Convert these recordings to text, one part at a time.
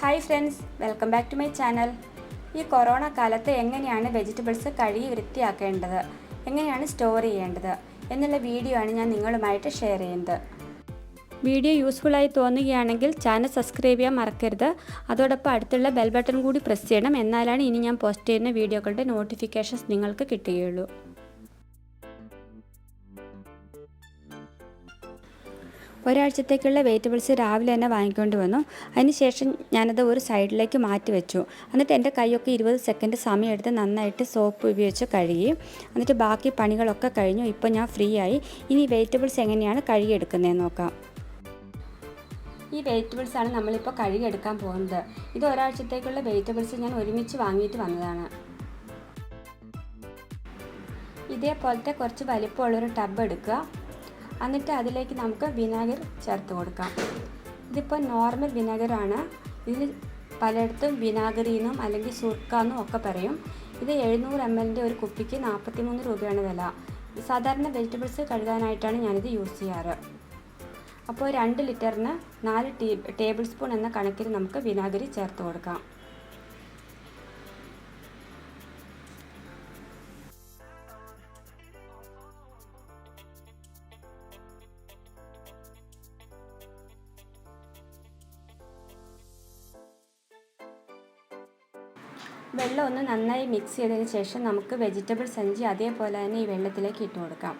Hi friends, welcome back to my channel. ഈ corona കാലത്ത് എങ്ങനെയാണ് വെജിറ്റബിൾസ് കഴുകി വൃത്തിയാക്കേണ്ടത്, എങ്ങനെയാണ് സ്റ്റോർ ചെയ്യേണ്ടത് എന്നുള്ള വീഡിയോ ആണ് ഞാൻ നിങ്ങളുമായിട്ട് ഷെയർ ചെയ്യുന്നത്. വീഡിയോ യൂസ്ഫുള്ളായി തോന്നുകയാണെങ്കിൽ ചാനൽ സബ്സ്ക്രൈബ് ചെയ്യാൻ മറക്കരുത്. അതോടൊപ്പം അടുത്തുള്ള ബെൽ ബട്ടൺ കൂടി പ്രസ് ചെയ്യണം. എന്നാലാണ് ഇനി ഞാൻ പോസ്റ്റ് ചെയ്യുന്ന വീഡിയോകളുടെ നോട്ടിഫിക്കേഷൻസ് നിങ്ങൾക്ക് കിട്ടുകയുള്ളൂ. ഒരാഴ്ചത്തേക്കുള്ള വെജിറ്റബിൾസ് രാവിലെ തന്നെ വാങ്ങിക്കൊണ്ട് വന്നു. അതിനുശേഷം ഞാനത് ഒരു സൈഡിലേക്ക് മാറ്റി വെച്ചു. എന്നിട്ട് എൻ്റെ കൈയൊക്കെ 20 സെക്കൻഡ് സമയമെടുത്ത് നന്നായിട്ട് സോപ്പ് ഉപയോഗിച്ച് കഴുകി. എന്നിട്ട് ബാക്കി പണികളൊക്കെ കഴിഞ്ഞു. ഇപ്പോൾ ഞാൻ ഫ്രീ ആയി. ഇനി വെജിറ്റബിൾസ് എങ്ങനെയാണ് കഴുകിയെടുക്കുന്നതെന്ന് നോക്കാം. ഈ വെജിറ്റബിൾസാണ് നമ്മളിപ്പോൾ കഴുകിയെടുക്കാൻ പോകുന്നത്. ഇത് ഒരാഴ്ചത്തേക്കുള്ള വെജിറ്റബിൾസ് ഞാൻ ഒരുമിച്ച് വാങ്ങിയിട്ട് വന്നതാണ്. ഇതേപോലത്തെ കുറച്ച് വലിപ്പമുള്ളൊരു ടബ് എടുക്കുക. എന്നിട്ട് അതിലേക്ക് നമുക്ക് വിനാഗിർ ചേർത്ത് കൊടുക്കാം. ഇതിപ്പോൾ നോർമൽ വിനാഗിറാണ്. ഇതിന് പലയിടത്തും വിനാഗിറിന്നും അല്ലെങ്കിൽ സുർക്കാന്നും ഒക്കെ പറയും. ഇത് 700 ml ഒരു കുപ്പിക്ക് 43 രൂപയാണ് വില. സാധാരണ വെജിറ്റബിൾസ് കഴുകാനായിട്ടാണ് ഞാനിത് യൂസ് ചെയ്യാറ്. അപ്പോൾ 2 ലിറ്ററിന് 4 ടേബിൾ സ്പൂൺ എന്ന കണക്കിൽ നമുക്ക് വിനാഗിരി ചേർത്ത് കൊടുക്കാം. വെള്ളം ഒന്ന് നന്നായി മിക്സ് ചെയ്തതിന് ശേഷം നമുക്ക് വെജിറ്റബിൾ സഞ്ചി അതേപോലെ തന്നെ ഈ വെള്ളത്തിലേക്ക് ഇട്ട് കൊടുക്കാം.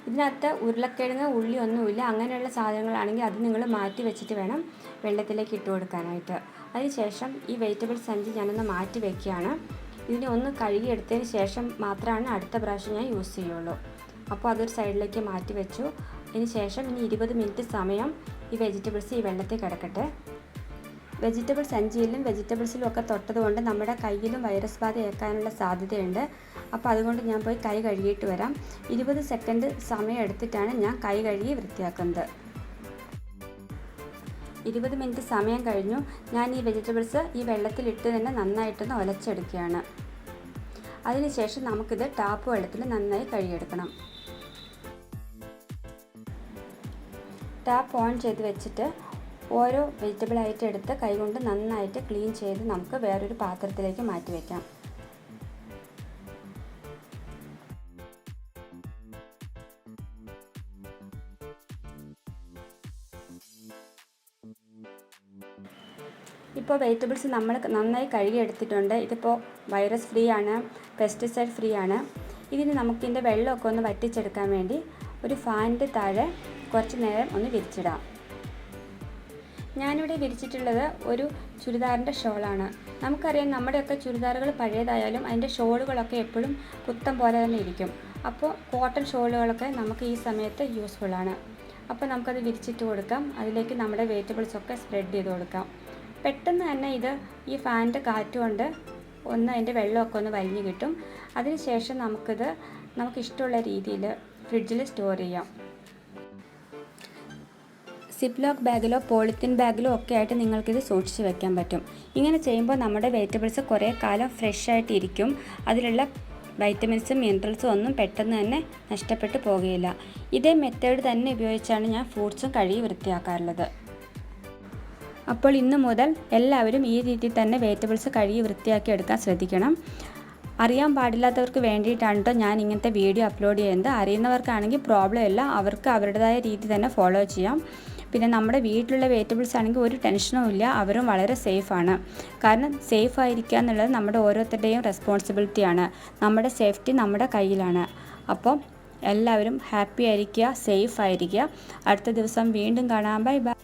ഇതിനകത്ത് ഉരുളക്കിഴങ്ങ്, ഉള്ളി ഒന്നുമില്ല. അങ്ങനെയുള്ള സാധനങ്ങളാണെങ്കിൽ അത് നിങ്ങൾ മാറ്റി വെച്ചിട്ട് വേണം വെള്ളത്തിലേക്ക് ഇട്ട് കൊടുക്കാനായിട്ട്. അതിനുശേഷം ഈ വെജിറ്റബിൾ സഞ്ചി ഞാനൊന്ന് മാറ്റി വയ്ക്കുകയാണ്. ഇതിനെ ഒന്ന് കഴുകിയെടുത്തതിന് ശേഷം മാത്രമാണ് അടുത്ത പ്രാവശ്യം ഞാൻ യൂസ് ചെയ്യുള്ളൂ. അപ്പോൾ അതൊരു സൈഡിലേക്ക് മാറ്റി വെച്ചു. അതിന് ശേഷം ഇനി 20 മിനിറ്റ് സമയം ഈ വെജിറ്റബിൾസ് ഈ വെള്ളത്തിൽ കിടക്കട്ടെ. വെജിറ്റബിൾ സഞ്ചിയിലും വെജിറ്റബിൾസിലും ഒക്കെ തൊട്ടതുകൊണ്ട് നമ്മുടെ കയ്യിലും വൈറസ് ബാധ ഏൽക്കാനുള്ള സാധ്യതയുണ്ട്. അപ്പോൾ അതുകൊണ്ട് ഞാൻ പോയി കൈ കഴുകിയിട്ട് വരാം. 20 സെക്കൻഡ് സമയം എടുത്തിട്ടാണ് ഞാൻ കൈ കഴുകി വൃത്തിയാക്കുന്നത്. 20 മിനിറ്റ് സമയം കഴിഞ്ഞു. ഞാൻ ഈ വെജിറ്റബിൾസ് ഈ വെള്ളത്തിലിട്ട് തന്നെ നന്നായിട്ടൊന്ന് ഒലച്ചെടുക്കുകയാണ്. അതിനുശേഷം നമുക്കിത് ടാപ്പ് വെള്ളത്തിൽ നന്നായി കഴുകിയെടുക്കണം. ടാപ്പ് ഓൺ ചെയ്ത് വെച്ചിട്ട് ഓരോ വെജിറ്റബിളായിട്ട് എടുത്ത് കൈകൊണ്ട് നന്നായിട്ട് ക്ലീൻ ചെയ്ത് നമുക്ക് വേറൊരു പാത്രത്തിലേക്ക് മാറ്റി വയ്ക്കാം. ഇപ്പോൾ വെജിറ്റബിൾസ് നമ്മൾ നന്നായി കഴുകിയെടുത്തിട്ടുണ്ട്. ഇതിപ്പോൾ വൈറസ് ഫ്രീ ആണ്, പെസ്റ്റിസൈഡ് ഫ്രീ ആണ്. ഇതിന് നമുക്കിതിൻ്റെ വെള്ളമൊക്കെ ഒന്ന് വറ്റിച്ചെടുക്കാൻ വേണ്ടി ഒരു ഫാനിൻ്റെ താഴെ കുറച്ച് നേരം ഒന്ന് വിരിച്ചിടാം. ഞാനിവിടെ വിരിച്ചിട്ടുള്ളത് ഒരു ചുരിദാറിൻ്റെ ഷോളാണ്. നമുക്കറിയാം നമ്മുടെയൊക്കെ ചുരിദാറുകൾ പഴയതായാലും അതിൻ്റെ ഷോളുകളൊക്കെ എപ്പോഴും പുത്തൻ പോലെ തന്നെ ഇരിക്കും. അപ്പോൾ കോട്ടൺ ഷോളുകളൊക്കെ നമുക്ക് ഈ സമയത്ത് യൂസ്ഫുള്ളാണ്. അപ്പോൾ നമുക്കത് വിരിച്ചിട്ട് കൊടുക്കാം. അതിലേക്ക് നമ്മുടെ വെജിറ്റബിൾസൊക്കെ സ്പ്രെഡ് ചെയ്ത് കൊടുക്കാം. പെട്ടെന്ന് തന്നെ ഇത് ഈ ഫാനിൻ്റെ കാറ്റുകൊണ്ട് ഒന്ന് അതിൻ്റെ വെള്ളമൊക്കെ ഒന്ന് വലിഞ്ഞ് കിട്ടും. അതിനുശേഷം നമുക്കിഷ്ടമുള്ള രീതിയിൽ ഫ്രിഡ്ജിൽ സ്റ്റോർ ചെയ്യാം. സിപ്ലോക്ക് ബാഗിലോ പോളിത്തീൻ ബാഗിലോ ഒക്കെ ആയിട്ട് നിങ്ങൾക്കിത് സൂക്ഷിച്ച് വെക്കാൻ പറ്റും. ഇങ്ങനെ ചെയ്യുമ്പോൾ നമ്മുടെ വെജിറ്റബിൾസ് കുറേ കാലം ഫ്രഷ് ആയിട്ട് ഇരിക്കും. അതിലുള്ള വൈറ്റമിൻസും മിനറൽസും ഒന്നും പെട്ടെന്ന് തന്നെ നഷ്ടപ്പെട്ടു പോകുകയില്ല. ഇതേ മെത്തേഡ് തന്നെ ഉപയോഗിച്ചാണ് ഞാൻ ഫ്രൂട്ട്സും കഴുകി വൃത്തിയാക്കാറുള്ളത്. അപ്പോൾ ഇന്ന് മുതൽ എല്ലാവരും ഈ രീതിയിൽ തന്നെ വെജിറ്റബിൾസ് കഴുകി വൃത്തിയാക്കി എടുക്കാൻ ശ്രദ്ധിക്കണം. അറിയാൻ പാടില്ലാത്തവർക്ക് വേണ്ടിയിട്ടാണ് കേട്ടോ ഞാൻ ഇങ്ങനത്തെ വീഡിയോ അപ്ലോഡ് ചെയ്യുന്നത്. അറിയുന്നവർക്കാണെങ്കിൽ പ്രോബ്ലം ഇല്ല, അവർക്ക് അവരുടേതായ രീതി തന്നെ ഫോളോ ചെയ്യാം. പിന്നെ നമ്മുടെ വീട്ടിലുള്ള വെജിറ്റബിൾസ് ആണെങ്കിൽ ഒരു ടെൻഷനും ഇല്ല, അവരും വളരെ സേഫാണ്. കാരണം സേഫ് ആയിരിക്കുക എന്നുള്ളത് നമ്മുടെ ഓരോരുത്തരുടെയും റെസ്പോൺസിബിലിറ്റിയാണ്. നമ്മുടെ സേഫ്റ്റി നമ്മുടെ കയ്യിലാണ്. അപ്പോൾ എല്ലാവരും ഹാപ്പി ആയിരിക്കുക, സേഫ് ആയിരിക്കുക. അടുത്ത ദിവസം വീണ്ടും കാണാം. Bye bye.